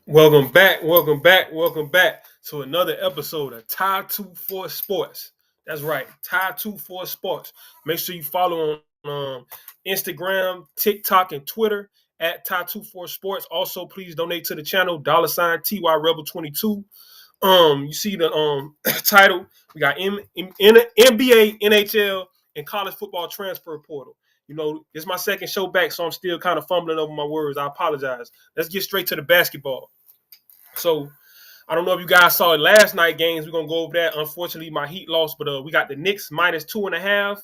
Welcome back to another episode of Tie 24 Sports. That's right, Tie 24 Sports. Make sure you follow on Instagram, TikTok, and Twitter at Tie 24 Sports. Also, please donate to the channel, $ TY Rebel 22. You see the title. We got NBA, NHL, and college football transfer portal. This is my second show back, so I'm still kind of fumbling over my words. I apologize. Let's get straight to the basketball. So I don't know if you guys saw last night games. We're gonna go over that. Unfortunately, my Heat lost, but we got the Knicks -2.5,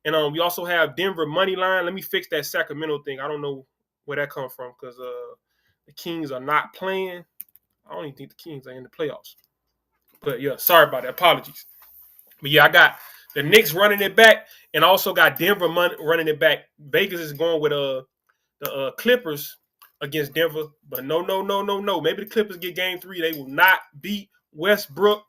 and we also have Denver money line. Let me fix that Sacramento thing. I don't know where that come from because the Kings are not playing. I don't even think the Kings are in the playoffs. But yeah, sorry about that. Apologies. But yeah, I got the Knicks running it back, and I also got Denver running it back. Vegas is going with the Clippers against Denver, but no. Maybe the Clippers get game 3. They will not beat Westbrook.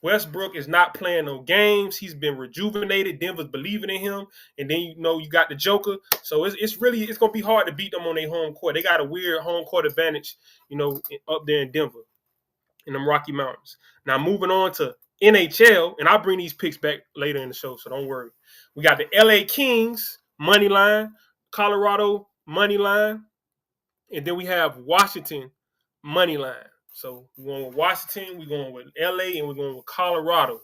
Westbrook is not playing no games. He's been rejuvenated. Denver's believing in him, and then you got the Joker. So it's gonna be hard to beat them on their home court. They got a weird home court advantage, up there in Denver, in them Rocky Mountains. Now moving on to NHL, and I'll bring these picks back later in the show, so don't worry. We got the LA Kings money line, Colorado money line. And then we have Washington money line. So we're going with Washington, we're going with LA, and we're going with Colorado.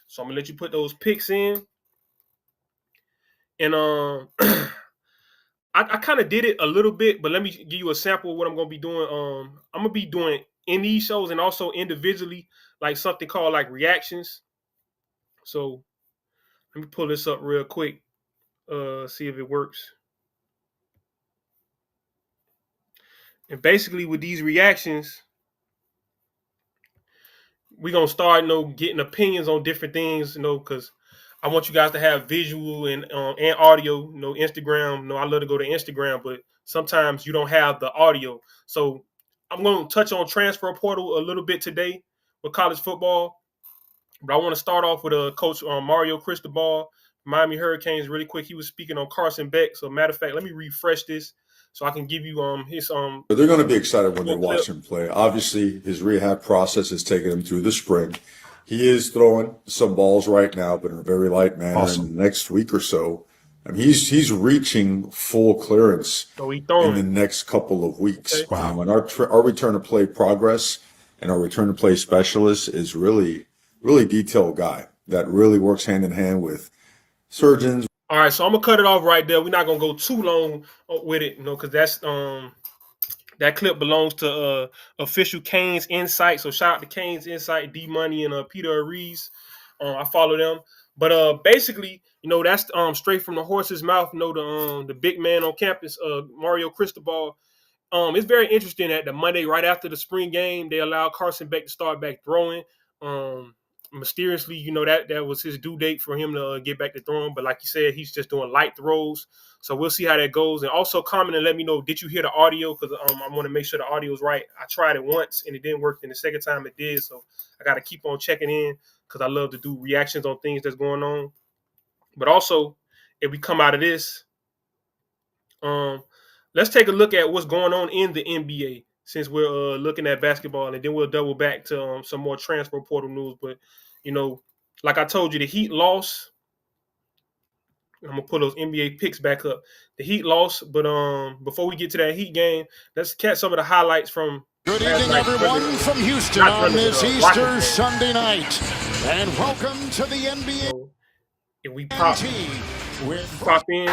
So I'm gonna let you put those picks in. And I kind of did it a little bit, but let me give you a sample of what I'm gonna be doing. I'm gonna be doing in these shows and also individually, like something called like reactions. So let me pull this up real quick. See if it works. And basically with these reactions, we're going to start, getting opinions on different things, because I want you guys to have visual and audio, Instagram. I love to go to Instagram, but sometimes you don't have the audio. So I'm going to touch on transfer portal a little bit today with college football. But I want to start off with Coach Mario Cristobal, Miami Hurricanes, really quick. He was speaking on Carson Beck. So matter of fact, let me refresh this so I can give you his But they're going to be excited when they watch him play. Obviously, his rehab process has taken him through the spring. He is throwing some balls right now, but in a very light manner. Awesome. In the next week or so, he's reaching full clearance in the next couple of weeks. Okay. Wow. And our return to play progress and our return to play specialist is really detailed guy that really works hand in hand with surgeons. All right, so I'm gonna cut it off right there. We're not gonna go too long with it, because that's that clip belongs to official Canes Insight. So shout out to Canes Insight, D Money and Peter Rees. I follow them, but basically, that's straight from the horse's mouth. The big man on campus, Mario Cristobal. It's very interesting that the Monday right after the spring game, they allowed Carson Beck to start back throwing. Mysteriously, that was his due date for him to get back to throwing. But like you said, he's just doing light throws. So we'll see how that goes. And also comment and let me know, did you hear the audio? Because I want to make sure the audio is right. I tried it once and it didn't work. And the second time it did. So I got to keep on checking in because I love to do reactions on things that's going on. But also, if we come out of this, let's take a look at what's going on in the NBA. Since we're looking at basketball, and then we'll double back to some more transfer portal news. But, like I told you, the Heat lost. I'm going to pull those NBA picks back up. The Heat lost, but before we get to that Heat game, let's catch some of the highlights from Good evening, everyone from Houston on this Easter Sunday night. And welcome to the NBA. So, if we pop in,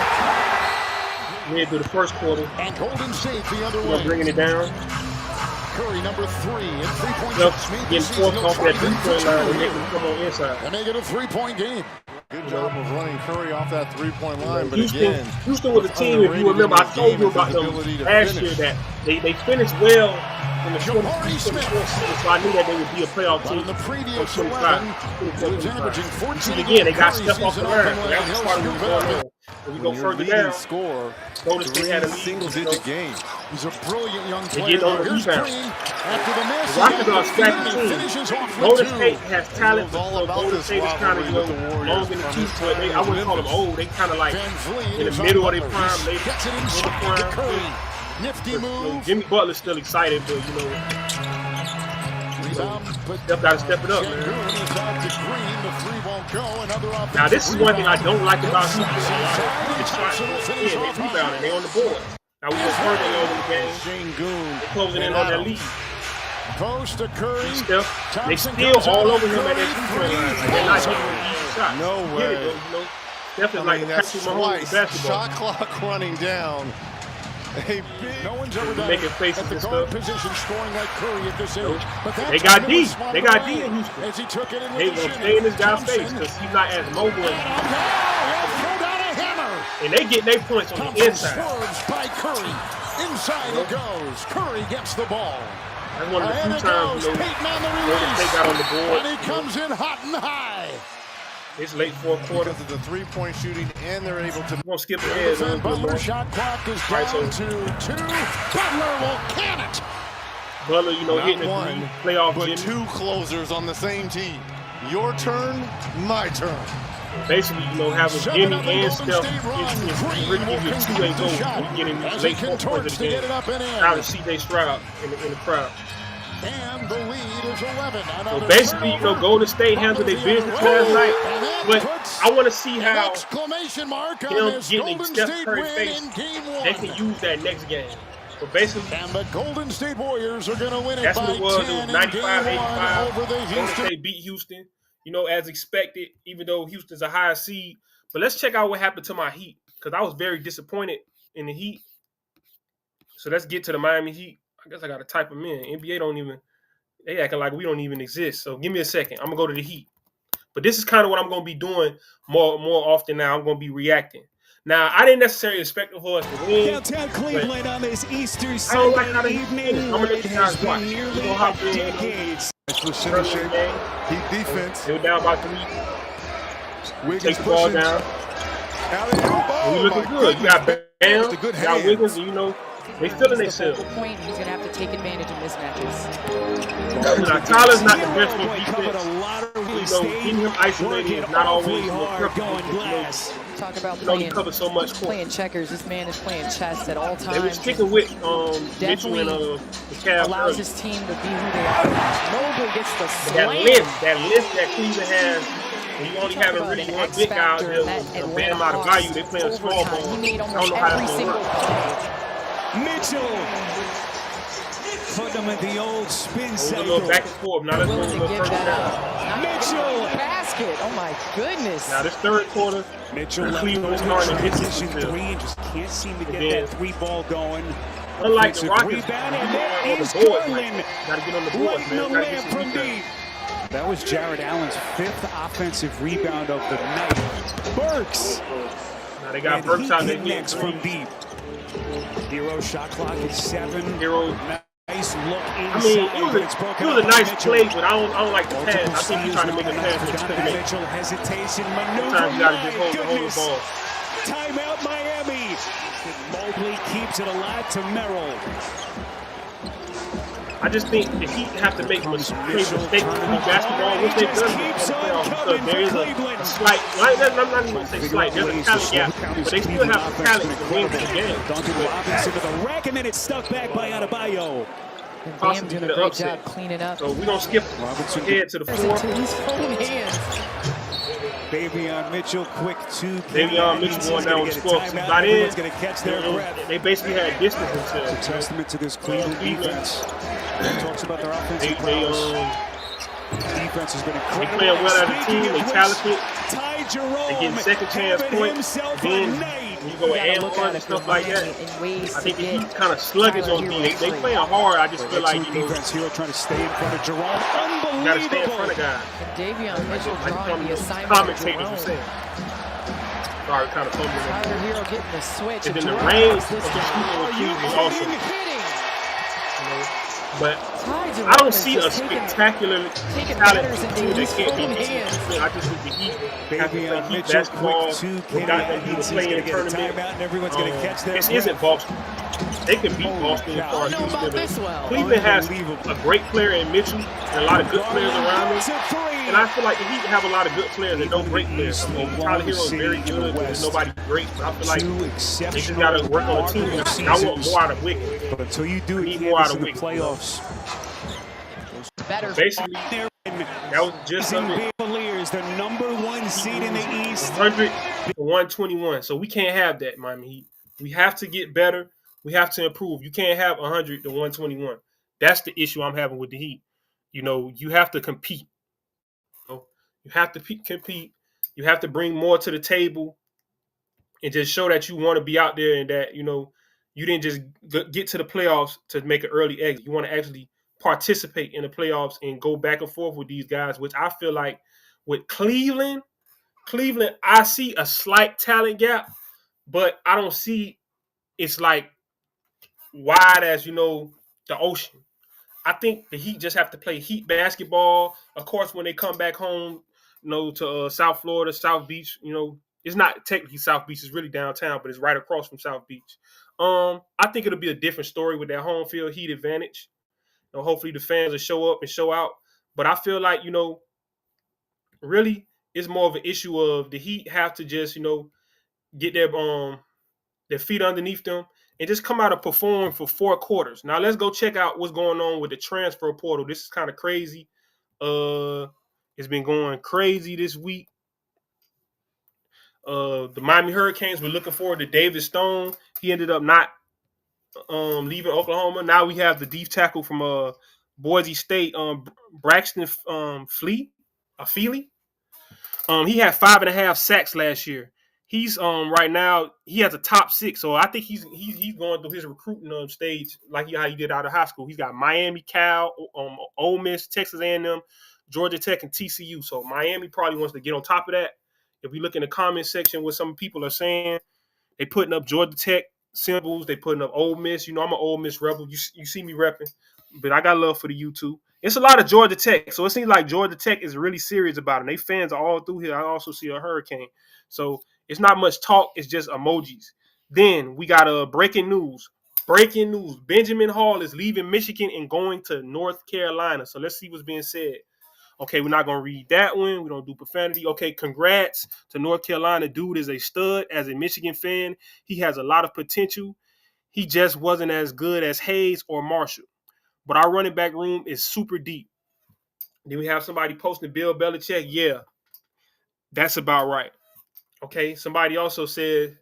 we into the first quarter. And Golden State the other way. Bringing it down. Curry number 3 and 3-point shots. Getting forced off that 3-point line and making them come on inside. A negative 3-point game. Good job of running Curry off that 3-point line, but Houston was a team, if you remember, I told you about them last year that they finished well in the 24 season, so I knew that they would be a playoff team. In the previous 11, he was averaging 14. Again, they got stuff off the line. That was part of what's going on. When we go further down, notice they had a single-digit game. He's a brilliant young player. They get on the rebound. The Rockets are a scrappy team. Golden State has talent, but Golden State is kind of long in the tooth. But I wouldn't call them old. They kind of like in the middle of their prime, late in the prime. Nifty move. Jimmy Butler's still excited, but you know, Steph got to step it up, man. Now, this is one thing I don't like about CFB. They rebounding, they on the board. Now, we just heard they over the game. They're closing in on their lead. Post to Curry. Steph, they still all over him at that three-point line. They're not getting an easy shot. No way. You know, Steph is like Patrick Mahomes with basketball. Shot clock running down. No one's ever done making faces at the and guard stuff. position scoring like Curry at this age. But They got D. They got D in Houston. As he took it in They with gonna the stay in this guy's Thompson. face because he's not as mobile as Throw down a hammer. and they get their points on the Thompson inside. swerves by Curry. Inside it goes. Curry gets the ball. That's one of the And few it times, goes. you know, Peyton on the Golden State got on the release. board. And he comes in hot and high. It's late fourth quarter. Because of the three-point shooting, and they're able to. We're gonna skip ahead. And Butler's shot clock is down Right, to 2. Butler will can it. Butler, you know, Not hitting the one, playoff but Jimmy. 2 closers on the same team. Your turn, my turn. Basically, you know, having 7 Jimmy of the and Golden Steph State run. is Green really will give you a conclude two-way the goal. shot We get in as these he late fourth contorts quarters to get again. it up and Shout out in. to C.J. Stroud in the crowd. And the lead is 11. So basically, you know, Golden State handled their business last night, but I want to see how exclamation mark on them this getting Golden Steph State Curry win face, in game they 1. can use that next game. But basically, And the Golden State Warriors are going to win it that's by what it was. It 10 was in game 95-85. 1 over the Golden Houston. State beat Houston, you know, as expected, even though Houston's a higher seed. But let's check out what happened to my Heat, because I was very disappointed in the Heat. So let's get to the Miami Heat. I guess I got to type them in. NBA don't even, they acting like we don't even exist. So give me a second. I'm going to go to the Heat. But this is kind of what I'm going to be doing more often now. I'm going to be reacting. Now, I didn't necessarily expect for us to win. Downtown Cleveland on this Easter I don't like how Sunday they evening. I'm going to let It you has guys watch. been We're nearly going to hop a in. decade. Nice with center shape. Heat defense. They were down by 3. Wiggins Take the ball pushing. down. Alley-oop. And we Oh, looking my good. You got goodness. Bam, That's a good you got hands. Wiggins, and you know, they feeling He's the themselves. focal point. He's going to have to take advantage of mismatches. Now, Tyler's not the best on Boy, covered defense. a lot of real You know, keeping him estate. isolated Working is not always awfully hard perfect. going glass. Talk about You know, he playing, covers so much court. playing checkers. This man is playing chess at all They times. were sticking with Mitchell and the Cavs Allows early. his team to be who they are. Mobley gets the That slam. lift that Cleveland has, and you only Talk having about really an one X big guy out factor there in that with a Atlanta Bam out of Hawks value. They playing a small overtime. ball. He made I don't almost know how every that's going to single work. play. Mitchell put them in the old spin It was a cycle. little back and forth. Now let's go Willing to to the give first that down. up. Mitchell. Basket. Oh my goodness. Now this third quarter, Mitchell left Cleveland over starting to hit transition this. 3 and just can't seem to get Again. that 3-ball going. Unlike the Offensive Rockets, rebound, and there on the is boards, Garland. got to get on the boards, Lighting the man. Got to get lamp some from defense. deep. That was Jared Allen's 5th offensive rebound of the night. Burks. Now they got And Burks he out there connects hitting from threes. deep. Hero shot clock is 7. Hero. Nice look I inside, mean, but it's broken it was up a by nice Mitchell. play, but I don't like the Multiple pass. I think he's steals trying to make a now. pass that he Donovan couldn't make. Mitchell hesitation maneuver. Sometimes you got to My just hold the goodness. ball. Timeout Miami. Mobley keeps it alive to Merrill. I just think the Heat have to make mistakes with basketball, which they've done in the playoffs, because there is a slight, I'm not even going to say slight, there's a talent gap, but they still have the talent to win the game. Duncan Robinson to the rack, and then it's stuck back by Adebayo. And Bam Possibly doing a the great upset. job cleaning up. So we're going to skip ahead to the fourth. To his own hands. Davion Mitchell, quick 2. Davion Mitchell going down with the score. He's not in. Everyone's going to catch their breath. They basically had distance themselves. It's a testament to this Cleveland defense. Talks about their offensive They prowess. Defense has been they incredible. playing well as a team. They talented. Ty Jerome, They getting second chance having points. himself a Then night. when you go You with gotta and look one at and it stuff for like Miami that. in ways I think to the get Heat kind of sluggish Tyler on D. Hero They free. playing hard. I just feel like, Excellent you know, defense. Hero trying to stay in front of Jerome. you got to Unbelievable. stay in front of guys. And Davion Mitchell Like drawing some the assignment of commentators were Jerome. saying. Sorry, kind of fumbling. Tyler Hero getting the switch. And then the Jerome range gets of this the one. shooting with Cleveland is awesome. You know? But Ty Jerome I don't is see a just taking spectacular taking talent matters into team that his can't be own beat. hands. I just think the Heat have to play Davion Heat Mitchell, basketball. quick 2. They got them people He's playing going in to the get a tournament. timeout, and everyone's going to catch their This breath. isn't Boston. They can beat Boston as far I as know about Houston. this well. Cleveland has a great player in Mitchell and a lot of good players around them. And I feel like the Heat have a lot of good players and no great players. I mean, Tyler Hero is very good, but there's nobody great. But I feel like they just got to work on the team. And I want more out of Wiggins. But until you do I it, need more out of in the Wiggins. playoffs. Better. Basically, that was just of it. Cavaliers, the #1 seed in the East. 100 to 121. So we can't have that, Miami Heat. We have to get better. We have to improve. You can't have 100 to 121. That's the issue I'm having with the Heat. You know, you have to compete. You have to compete. You have to bring more to the table and just show that you want to be out there and that, you know, you didn't just get to the playoffs to make an early exit. You want to actually participate in the playoffs and go back and forth with these guys, which I feel like with Cleveland, I see a slight talent gap, but I don't see it's like wide as, you know, the ocean. I think the Heat just have to play Heat basketball. Of course, when they come back home, you know, to South Florida, South Beach, you know, it's not technically South Beach, it's really downtown, but it's right across from South Beach. I think it'll be a different story with that home field heat advantage. You know, hopefully the fans will show up and show out. But I feel like, you know, really it's more of an issue of the Heat have to just, you know, get their feet underneath them and just come out and perform for 4 quarters. Now let's go check out what's going on with the transfer portal. This is kind of crazy. It's been going crazy this week. The Miami Hurricanes were looking forward to David Stone. He ended up not leaving Oklahoma. Now we have the deep tackle from Boise State, Braxton Feely. He had 5.5 sacks last year. He's right now he has a top 6, so I think he's going through his recruiting stage like how he did out of high school. He's got Miami, Cal, Ole Miss, Texas A&M, Georgia Tech, and TCU. So Miami probably wants to get on top of that. If we look in the comment section, what some people are saying, they putting up Georgia Tech symbols. They putting up Ole Miss. You know, I'm an Ole Miss rebel. You see me repping, but I got love for the U2. It's a lot of Georgia Tech, so it seems like Georgia Tech is really serious about it. They fans are all through here. I also see a Hurricane, so it's not much talk. It's just emojis. Then we got breaking news. Breaking news. Benjamin Hall is leaving Michigan and going to North Carolina. So let's see what's being said. Okay, we're not going to read that one. We don't do profanity. Okay, congrats to North Carolina. Dude is a stud. As a Michigan fan, he has a lot of potential. He just wasn't as good as Hayes or Marshall. But our running back room is super deep. Then we have somebody posting Bill Belichick. Yeah, that's about right. Okay, somebody also said,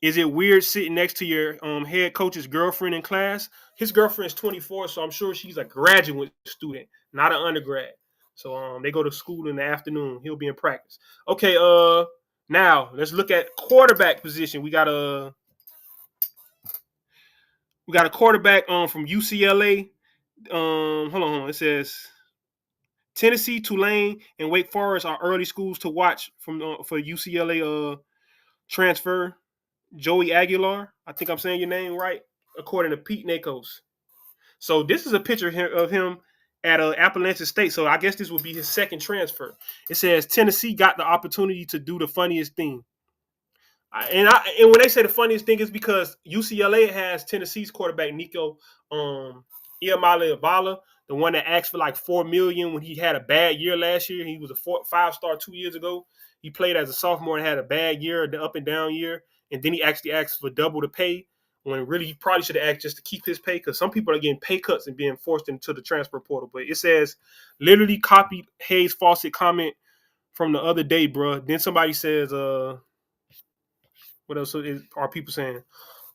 is it weird sitting next to your head coach's girlfriend in class? His girlfriend's 24, so I'm sure she's a graduate student, not an undergrad. So they go to school in the afternoon. He'll be in practice. Okay, now let's look at quarterback position. We got a quarterback from UCLA. Hold on. It says Tennessee, Tulane, and Wake Forest are early schools to watch for UCLA transfer. Joey Aguilar. I think I'm saying your name right, according to Pete Nakos. So this is a picture of him at Appalachian State. So I guess this would be his second transfer. It says Tennessee got the opportunity to do the funniest thing. And when they say the funniest thing is because UCLA has Tennessee's quarterback Nico Iamaleava, the one that asked for like $4 million when he had a bad year last year. He was a 5-star 2 years ago. He played as a sophomore and had a bad year, the up and down year, and then he actually asked for double the pay when really he probably should have asked just to keep his pay because some people are getting pay cuts and being forced into the transfer portal. But it says literally copied Hayes Fawcett comment from the other day, bro. Then somebody says, what else are people saying?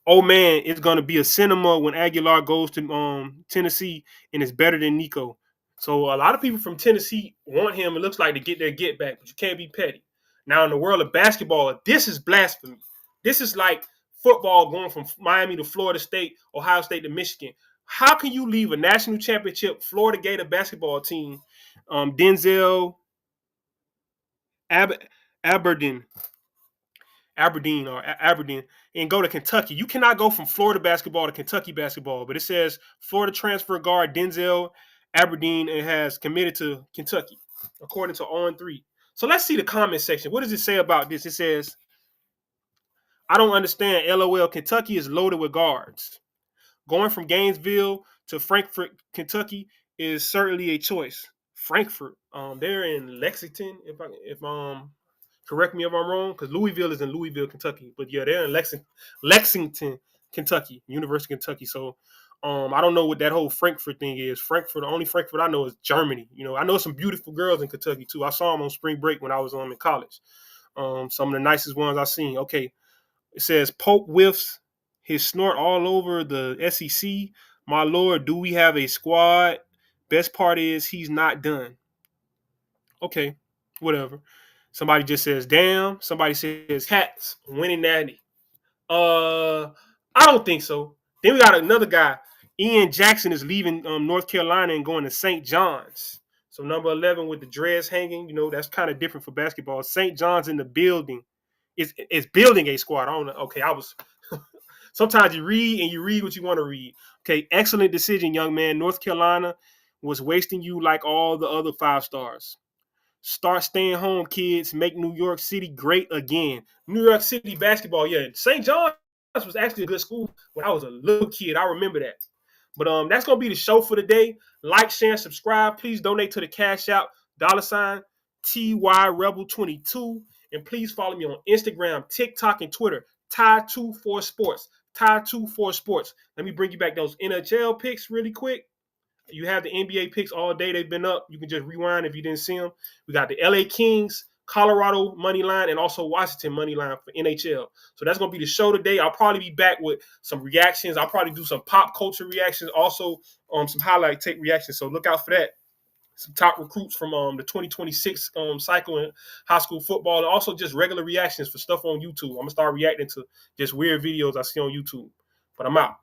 Oh man, it's gonna be a cinema when Aguilar goes to Tennessee and it's better than Nico. So a lot of people from Tennessee want him. It looks like to get their get back, but you can't be petty. Now in the world of basketball, this is blasphemy. This is like football going from Miami to Florida State, Ohio State to Michigan. How can you leave a national championship Florida Gator basketball team, Denzel Aberdeen, and go to Kentucky? You cannot go from Florida basketball to Kentucky basketball, but it says Florida transfer guard Denzel Aberdeen has committed to Kentucky, according to On3. So let's see the comment section. What does it say about this? It says, I don't understand. LOL, Kentucky is loaded with guards. Going from Gainesville to Frankfort, Kentucky is certainly a choice. Frankfort, they're in Lexington. If correct me if I'm wrong, because Louisville is in Louisville, Kentucky. But yeah, they're in Lexington, Kentucky, University of Kentucky. So I don't know what that whole Frankfurt thing is. Frankfurt, the only Frankfurt I know is Germany. You know, I know some beautiful girls in Kentucky too. I saw them on spring break when I was in college. Some of the nicest ones I've seen. Okay, it says Pope whiffs his snort all over the SEC. My lord, do we have a squad? Best part is he's not done. Okay, whatever. Somebody just says damn. Somebody says hats winning natty. I don't think so. Then we got another guy. Ian Jackson is leaving North Carolina and going to St. John's. So number 11 with the dreads hanging, you know, that's kind of different for basketball. St. John's in the building. It's building a squad. I don't know. Okay, I was sometimes you read what you want to read. Okay, excellent decision, young man. North Carolina was wasting you like all the other 5 stars. Start staying home, kids. Make New York City great again. New York City basketball, yeah. St. John's was actually a good school when I was a little kid. I remember that. But that's gonna be the show for today. Like, share, and subscribe. Please donate to the Cash App $ TY Rebel 22, and please follow me on Instagram, TikTok, and Twitter. Ty24 Sports. Ty24 Sports. Let me bring you back those NHL picks really quick. You have the NBA picks all day. They've been up. You can just rewind if you didn't see them. We got the LA Kings, Colorado money line, and also Washington money line for NHL. So that's going to be the show today. I'll probably be back with some reactions. I'll probably do some pop culture reactions, also some highlight tape reactions. So look out for that. Some top recruits from the 2026 cycle in high school football, and also just regular reactions for stuff on YouTube. I'm going to start reacting to just weird videos I see on YouTube. But I'm out.